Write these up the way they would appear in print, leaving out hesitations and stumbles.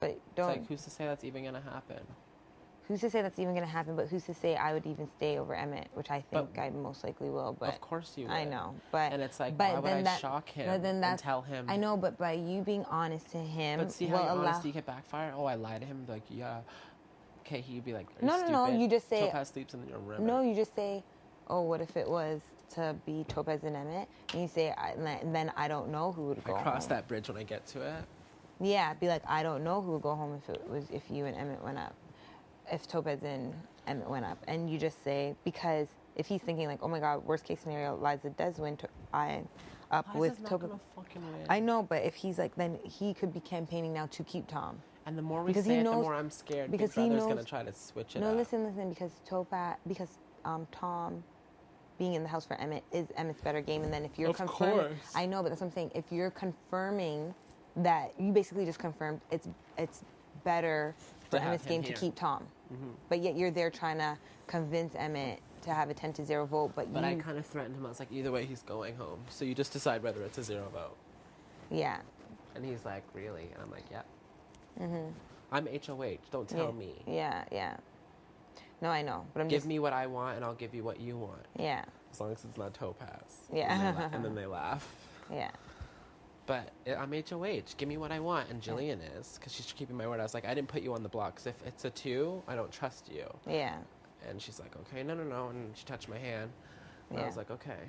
But It's don't. like, who's to say that's even gonna happen? Who's to say that's even going to happen? But who's to say I would even stay over Emmett, which I think I most likely will. But of course you would. I know, but and it's like, but why would then I shock him and tell him? I know, but by you being honest to him, But see how your honesty can backfire. Oh, I lied to him. Like, yeah, okay. He'd be like, are you stupid? No. You just say Topaz sleeps in your room. No, you just say, oh, what if it was to be Topaz and Emmett? And you say, and then I don't know who would go home. I cross that bridge when I get to it. Yeah, be like, I don't know who would go home if you and Emmett went up. If Topaz and Emmett went up, and you just say, because if he's thinking like, oh my God, worst case scenario, Liza does win, up with Topaz. I know, but if he's like, then he could be campaigning now to keep Tom. And the more we say it, the more I'm scared. Because Big Brother's gonna try to switch it. No, listen, because Tom being in the house for Emmett is Emmett's better game, and then if you're confirming, I know, but that's what I'm saying. If you're confirming that, you basically just confirmed it's better for Emmett's game to keep Tom. Mm-hmm. But yet you're there trying to convince Emmett to have a 10-0 vote. But I kind of threatened him. I was like, either way, he's going home. So you just decide whether it's a 0 vote. Yeah. And he's like, really? And I'm like, yeah. Mm-hmm. I'm HOH. Don't tell me. Yeah. No, I know. But give me what I want, and I'll give you what you want. Yeah. As long as it's not Topaz. Yeah. And then they laugh. Yeah. But I'm HOH. Give me what I want. And Jillian is, because she's keeping my word. I was like, I didn't put you on the block. Because if it's a 2, I don't trust you. Yeah. And she's like, okay, no. And she touched my hand. And I was like, okay.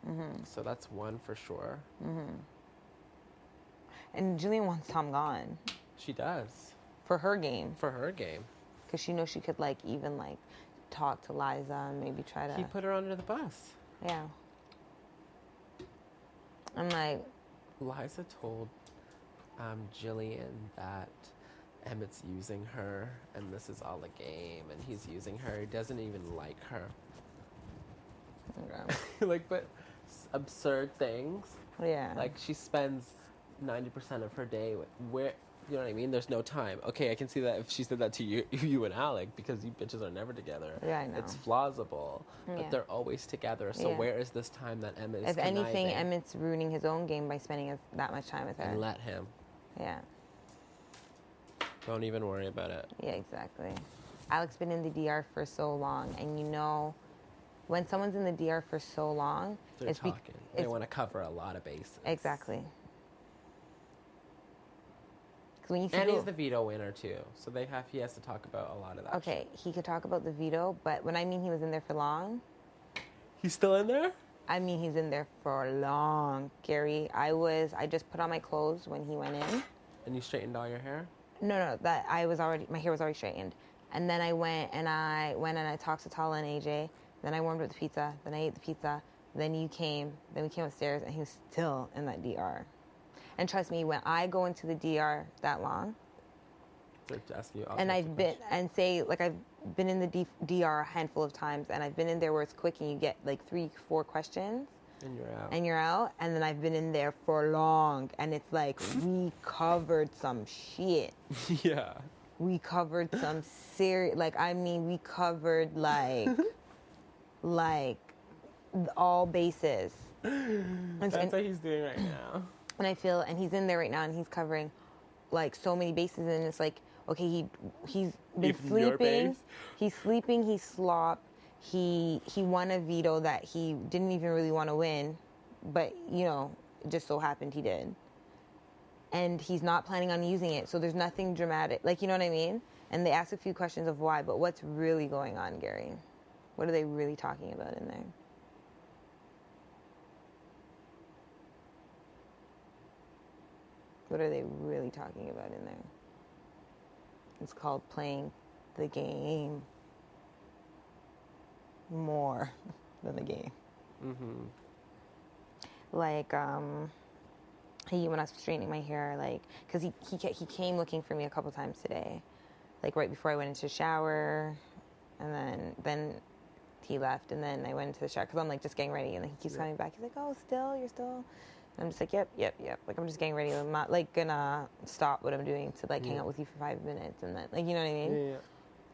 Mm-hmm. So that's 1 for sure. Mm-hmm. And Jillian wants Tom gone. She does. For her game. Because she knows she could, even talk to Liza and maybe try to... He put her under the bus. Yeah. I'm like... Liza told Jillian that Emmett's using her and this is all a game and he's using her. He doesn't even like her. Okay. But absurd things. Yeah. She spends 90% of her day where, you know what I mean? There's no time. Okay, I can see that if she said that to you and Alec, because you bitches are never together. Yeah, I know. It's plausible. But they're always together. So where is this time that Emmett is If conniving? anything, Emmett's ruining his own game by spending that much time with her. And let him. Yeah. Don't even worry about it. Yeah, exactly. Alec's been in the DR for so long, and when someone's in the DR for so long... They're talking. They want to cover a lot of bases. Exactly. And he's the veto winner too, so he has to talk about a lot of that. Okay, he could talk about the veto, but when I mean he was in there for long, he's still in there. I mean he's in there for long, Gary. I just put on my clothes when he went in. And you straightened all your hair? No, my hair was already straightened, and then I went and I talked to Tala and AJ. Then I warmed up the pizza. Then I ate the pizza. Then you came. Then we came upstairs, and he was still in that DR. And trust me, when I go into the DR that long, and I've been in the DR a handful of times, and I've been in there where it's quick and you get 3-4 questions, and you're out, and then I've been in there for long, and it's we covered some shit. Yeah. We covered some serious, we covered all bases. That's what he's doing right now. And he's in there right now, and he's covering, so many bases, and it's okay, he's been sleeping. He's sleeping, he slopped, he won a veto that he didn't even really want to win, but, it just so happened he did. And he's not planning on using it, so there's nothing dramatic, you know what I mean? And they ask a few questions of why, but what's really going on, Gary? What are they really talking about in there? What are they really talking about in there? It's called playing the game more than the game. Mm-hmm. When I was straightening my hair, because he came looking for me a couple times today, right before I went into the shower, and then he left, and then I went into the shower, because I'm, just getting ready, and then he keeps coming back. He's like, oh, you're still... And I'm just like, yep. I'm just getting ready. I'm not, gonna stop what I'm doing to, hang out with you for 5 minutes. And then, you know what I mean? Yeah.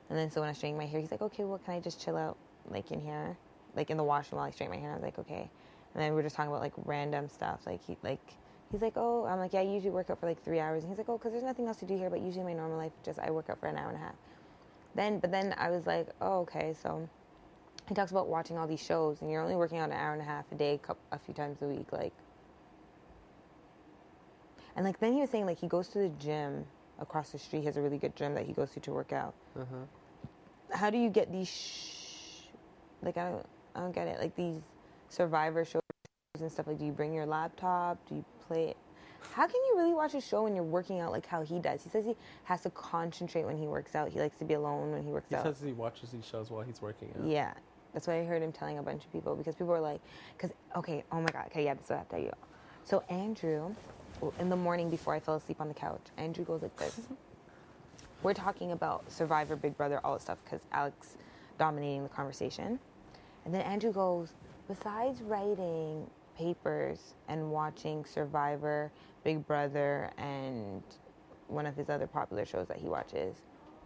And then so when I straighten my hair, he's like, okay, well, can I just chill out, in here? In the washroom while I straighten my hair. And I was like, okay. And then we were just talking about, random stuff. He's like, oh, I'm like, yeah, I usually work out for like 3 hours. And he's like, oh, because there's nothing else to do here, but usually my normal life, just I work out for an hour and a half. But then I was like, oh, okay. So he talks about watching all these shows, and you're only working out an hour and a half a day, a few times a week, like. And like then he was saying like he goes to the gym across the street. He has a really good gym that he goes to work out. How do you get these? Like I don't get it. Like these Survivor shows and stuff. Like, do you bring your laptop? Do you play it? How can you really watch a show when you're working out like how he does? He says he has to concentrate when he works out. He likes to be alone when he works out. He says he watches these shows while he's working out. Yeah. That's what I heard him telling a bunch of people. Because people are like, okay, oh my God. Okay, yeah, that's what I have to tell you. So Andrew, in the morning before I fell asleep on the couch, Andrew goes like this. We're talking about Survivor, Big Brother, all that stuff, because Alex dominating the conversation. And then Andrew goes, besides writing papers and watching Survivor, Big Brother, and one of his other popular shows that he watches,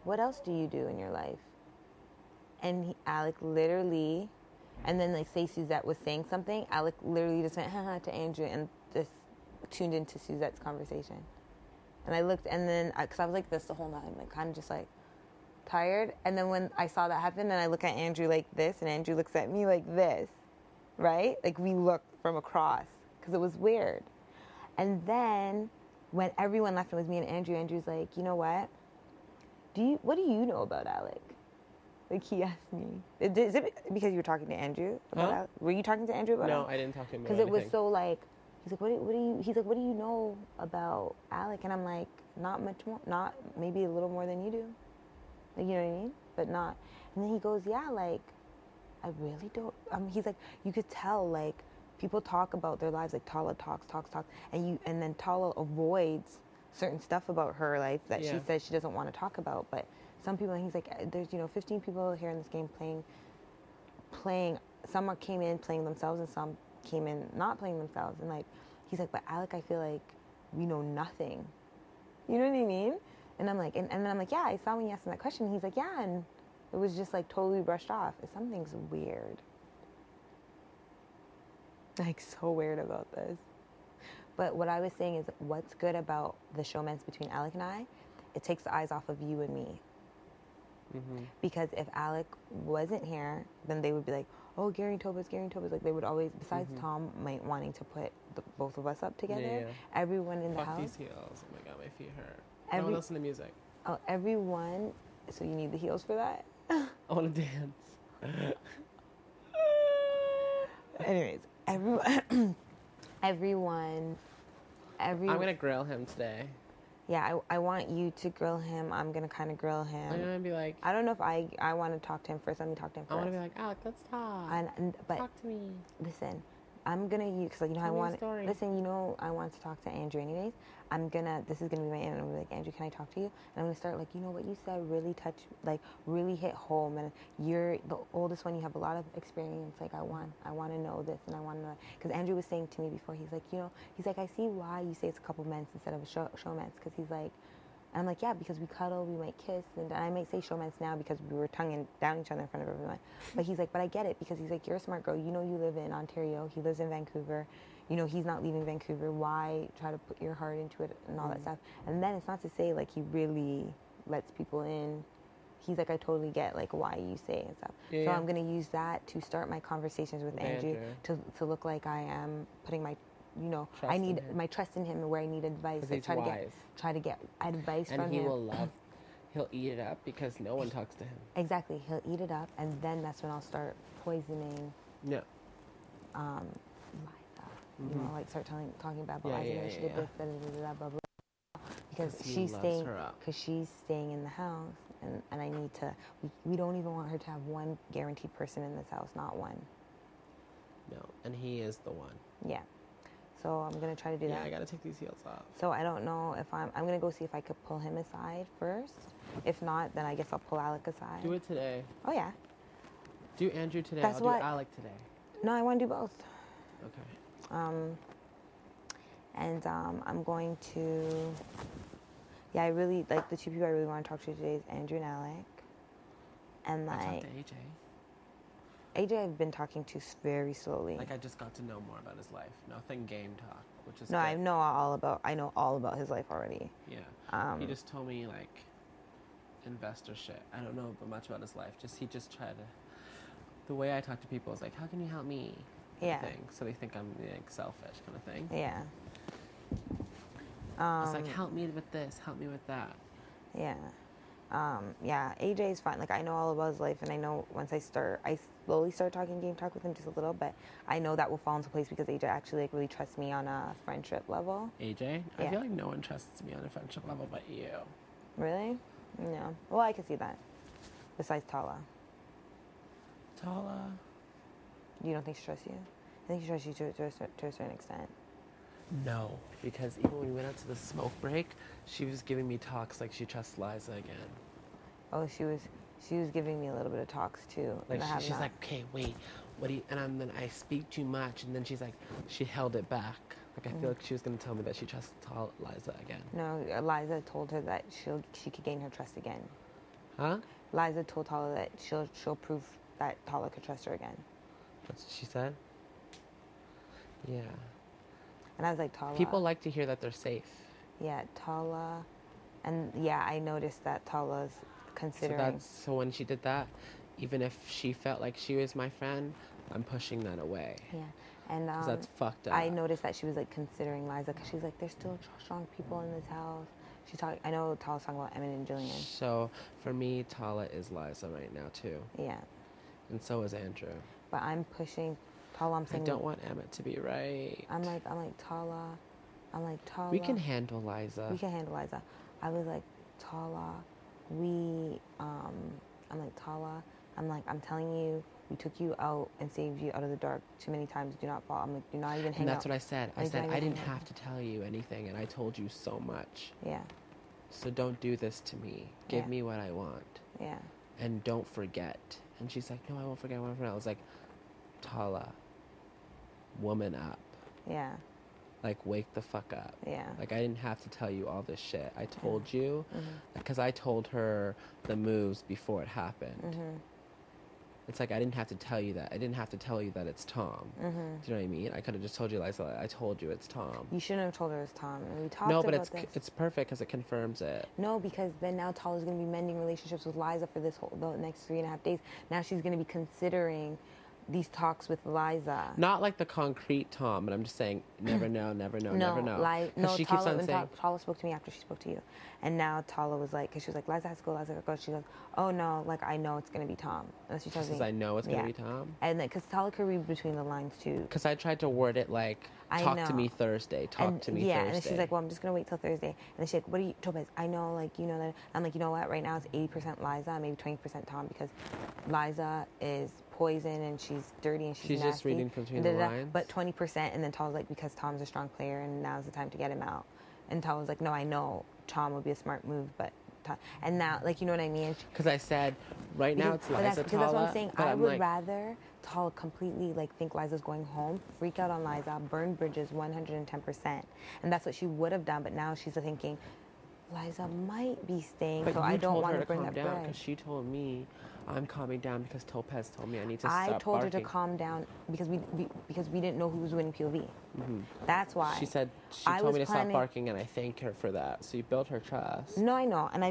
what else do you do in your life? And Alec literally, and then like say Suzette was saying something, Alec literally just went haha to Andrew and just tuned into Suzette's conversation. And I looked, and then because I was like this the whole night, like kind of just like tired. And then when I saw that happen, and I look at Andrew like this, and Andrew looks at me like this, right? Like we looked from across because it was weird. And then when everyone left, it was me and Andrew. Andrew's like, you know what? What do you know about Alec? Like he asked me. Is it because you were talking to Andrew about Alec? Were you talking to Andrew about Alec? No, I didn't talk to him about because it was so like. He's like, what do you know about Alec? And I'm like, not much more, not maybe a little more than you do. Like, you know what I mean? But not. And then he goes, yeah, like, I really don't. He's like, you could tell, like, people talk about their lives, like Tala talks, and then Tala avoids certain stuff about her life that she says she doesn't want to talk about. But some people, and he's like, there's 15 people here in this game playing. Some came in playing themselves, and some came in not playing themselves. And like he's like, but Alec, I feel like we know nothing, you know what I mean? And I'm like, and then I'm like, yeah, I saw when you asked him that question. And he's like, yeah, and it was just like totally brushed off. Something's weird, like so weird about this. But what I was saying is, what's good about the showmance between Alec and I, it takes the eyes off of you and me. Because if Alec wasn't here, then they would be like, oh, Gary and Topaz. Like they would always, besides Tom wanting to put both of us up together, everyone in the house. Fuck these heels. Oh my God, my feet hurt. I want to listen to music. Oh, everyone. So you need the heels for that? I want to dance. Anyways, everyone. I'm going to grill him today. Yeah, I want you to grill him. I'm going to kind of grill him. I'm going to be like... I don't know if I want to talk to him first. Let me talk to him first. I want to be like, Alec, let's talk. But talk to me. Listen, I'm going to use... Because, I want... Listen, I want to talk to Andrew anyways. This is going to be my end. I'm going to be like, Andrew, can I talk to you? And I'm going to start like, what you said really touched... Like, really hit home. And you're the oldest one. You have a lot of experience. Like, I want to know this, and I want to know... Because Andrew was saying to me before, he's like, he's like, I see why you say it's a couple months instead of a showmance. Because he's like... And I'm like, yeah, because we cuddle, we might kiss, and I might say showmance now because we were tonguing down each other in front of everyone. But he's like, but I get it, because he's like, you're a smart girl. You live in Ontario. He lives in Vancouver. He's not leaving Vancouver. Why try to put your heart into it and all that stuff? And then it's not to say, like, he really lets people in. He's like, I totally get, like, why you say and stuff. Yeah. So I'm going to use that to start my conversations with Andrew to look like I am putting my... I need my trust in him where I need advice. Like, try to get advice from him. And he will he'll eat it up because no one talks to him. Exactly. He'll eat it up, and then that's when I'll start poisoning. Yeah. Liza. Like start talking about Liza. She did this, blah, blah, blah. Because she's staying in the house, and I need to, we don't even want her to have one guaranteed person in this house, not one. No, and he is the one. Yeah. So I'm going to try to do that. Yeah, I got to take these heels off. So I don't know if I'm going to go see if I could pull him aside first. If not, then I guess I'll pull Alec aside. Do it today. Oh, yeah. Do Andrew today. I'll do Alec today. No, I want to do both. Okay. I'm going to... Yeah, I really... Like, the two people I really want to talk to today is Andrew and Alec. And, like... I talked to AJ. AJ I've been talking to very slowly. Like, I just got to know more about his life. Nothing game talk. which is No, good. I know all about his life already. Yeah. He just told me, like, investor shit. I don't know much about his life. He just tried to... The way I talk to people is like, how can you help me? Yeah. Thing. So they think I'm like selfish kind of thing. Yeah. It's like, help me with this, help me with that. Yeah. Yeah, AJ is fine. Like, I know all about his life, and I know once I slowly start talking game talk with him just a little, but I know that will fall into place because AJ actually, like, really trusts me on a friendship level. AJ? Yeah. I feel like no one trusts me on a friendship level but you. Really? No. Well, I can see that. Besides Tala. Tala? You don't think she trusts you? I think she trusts you to a certain extent. No, because even when we went out to the smoke break, she was giving me talks like she trusts Liza again. Oh, she was giving me a little bit of talks too. Like she's like, okay, wait, what do you? And then I speak too much, and then she's like, she held it back. Like I feel like she was gonna tell me that she trusts Liza again. No, Liza told her that she could gain her trust again. Huh? Liza told Tala that she'll prove that Tala could trust her again. That's what she said. Yeah. And I was like, Tala. People like to hear that they're safe. Yeah, Tala. And yeah, I noticed that Tala's considering. So when she did that, even if she felt like she was my friend, I'm pushing that away. Yeah. And because that's fucked up. I noticed that she was like considering Liza because she's like, there's still strong people in this house. I know Tala's talking about Emmett and Jillian. So for me, Tala is Liza right now too. Yeah. And so is Andrew. But I'm pushing Tala. I'm saying I don't want Emmett to be right. I'm like Tala. We can handle Liza. We can handle Liza. I was like, Tala, I'm telling you, we took you out and saved you out of the dark too many times. Do not fall. I'm like, do not even hang out. And that's what I said. I said, I didn't have to tell you anything, and I told you so much. Yeah. So don't do this to me. Give me what I want. Yeah. And don't forget. And she's like, no, I won't forget. I was like, Tala, woman up. Yeah. Like, wake the fuck up. Yeah. Like, I didn't have to tell you all this shit. I told you, because I told her the moves before it happened. Mm-hmm. It's like, I didn't have to tell you that. I didn't have to tell you that it's Tom. Mm-hmm. Do you know what I mean? I could have just told you, Liza, I told you it's Tom. You shouldn't have told her it's Tom. And we talked about this. No, but it's perfect because it confirms it. No, because then now Tala's going to be mending relationships with Liza for the next 3.5 days. Now she's going to be considering these talks with Liza. Not like the concrete Tom, but I'm just saying, never know, never know, never know. She keeps on saying... Tala spoke to me after she spoke to you. And now Tala was like, because she was like, Liza has to go, She goes, oh no, like I know it's going to be Tom. And she tells me, I know it's going to be Tom? And then, because Tala could read between the lines too. Because I tried to word it like, talk to me Thursday, Thursday. Yeah, and then she's like, well, I'm just going to wait till Thursday. And then she's like, what are you, Topaz, I know, like, you know that. I'm like, you know what, right now it's 80% Liza, maybe 20% Tom, because Liza is poison and she's dirty and she's nasty. Just reading between the lines. But 20%, and then Tala's like, because Tom's a strong player and now's the time to get him out. And Tala's like, no, I know Tom would be a smart move, but and now, like, you know what I mean? Because I said, right now it's Liza, because that's what I'm saying. I would rather Tala completely like think Liza's going home, freak out on Liza, burn bridges 110%, and that's what she would have done. But now she's thinking, Liza might be staying, so I don't want to bring that bridge. Because she told me I'm calming down because Topaz told me I need to stop barking. I told her to calm down because we didn't know who was winning POV. Mm-hmm. That's why. She said she told me to stop barking, and I thank her for that. So you built her trust. No, I know, and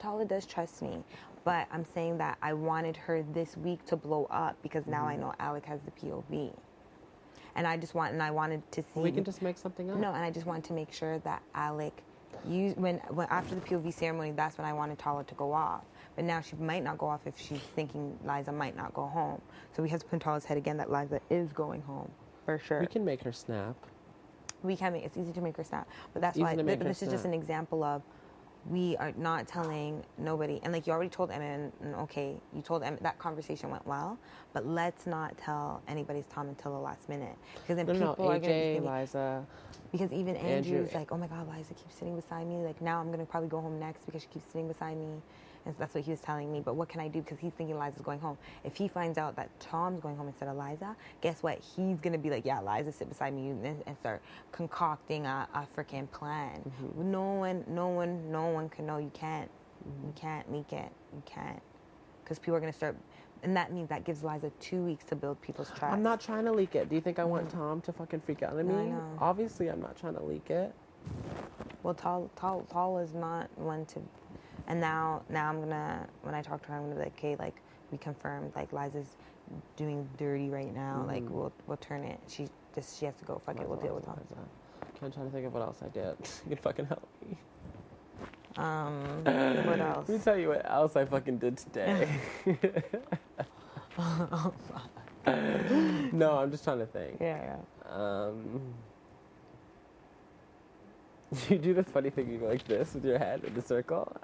Tala does trust me, but I'm saying that I wanted her this week to blow up because now I know Alec has the POV. And I wanted to see. Well, we can just make something up. No, and I just wanted to make sure that Alec, when after the POV ceremony, that's when I wanted Tala to go off. But now she might not go off if she's thinking Liza might not go home. So we have to put in Tala's head again that Liza is going home, for sure. We can make her snap. It's easy to make her snap. But that's why, this is just an example of, we are not telling nobody. And like you already told Emmett, and okay, you told Emmett that conversation went well, but let's not tell anybody's Tom until the last minute. Because then people are going to be thinking, Liza. Because even Andrew's like, oh my God, Liza keeps sitting beside me. Like now I'm going to probably go home next because she keeps sitting beside me. And so that's what he was telling me. But what can I do? Because he's thinking Liza's going home. If he finds out that Tom's going home instead of Liza, guess what? He's going to be like, yeah, Liza, sit beside me, and start concocting a freaking plan. Mm-hmm. No one can know. You can't. Mm-hmm. You can't leak it. You can't. because people are going to start, and that means that gives Liza 2 weeks to build people's trust. I'm not trying to leak it. Do you think I want Tom to fucking freak out at me? I know. Obviously, I'm not trying to leak it. Well, Tall is not one to, and now I'm gonna, when I talk to her, I'm gonna be like, okay, like, we confirmed, like, Liza's doing dirty right now. Like, we'll turn it. She has to go. Fuck it. We'll deal with Tom. I'm trying to think of what else I did. You can fucking help me. What else? Let me tell you what else I fucking did today. No, I'm just trying to think. Yeah. You do this funny thing, you go like this with your head in the circle.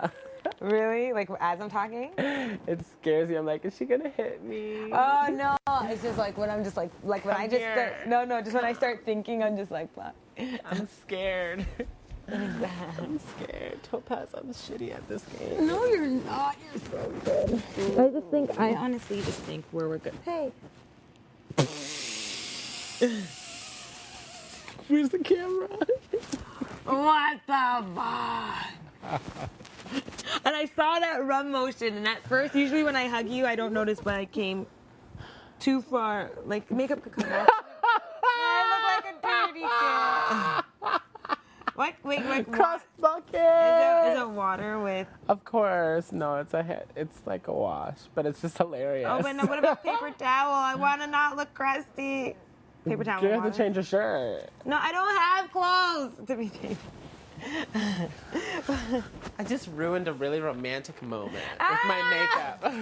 Really? Like, as I'm talking? It scares you. I'm like, is she gonna hit me? Oh, no. It's just like when I'm just like when I just start, just when I start thinking, I'm just like, fuck. I'm scared. I'm scared. Topaz, I'm shitty at this game. No, you're not. You're so good. I honestly just think we're good. Hey. Where's the camera? What the fuck? And I saw that run motion, and at first, usually when I hug you, I don't notice, but I came too far. Like, makeup could come off. I look like a dirty kid. What? Wait. Cross bucket. Is it water with? Of course. No, it's a hit. It's like a wash, but it's just hilarious. Oh, but no, what about paper towel? I want to not look crusty. Paper towel. You have to change your shirt. No, I don't have clothes to be changed. I just ruined a really romantic moment with my makeup.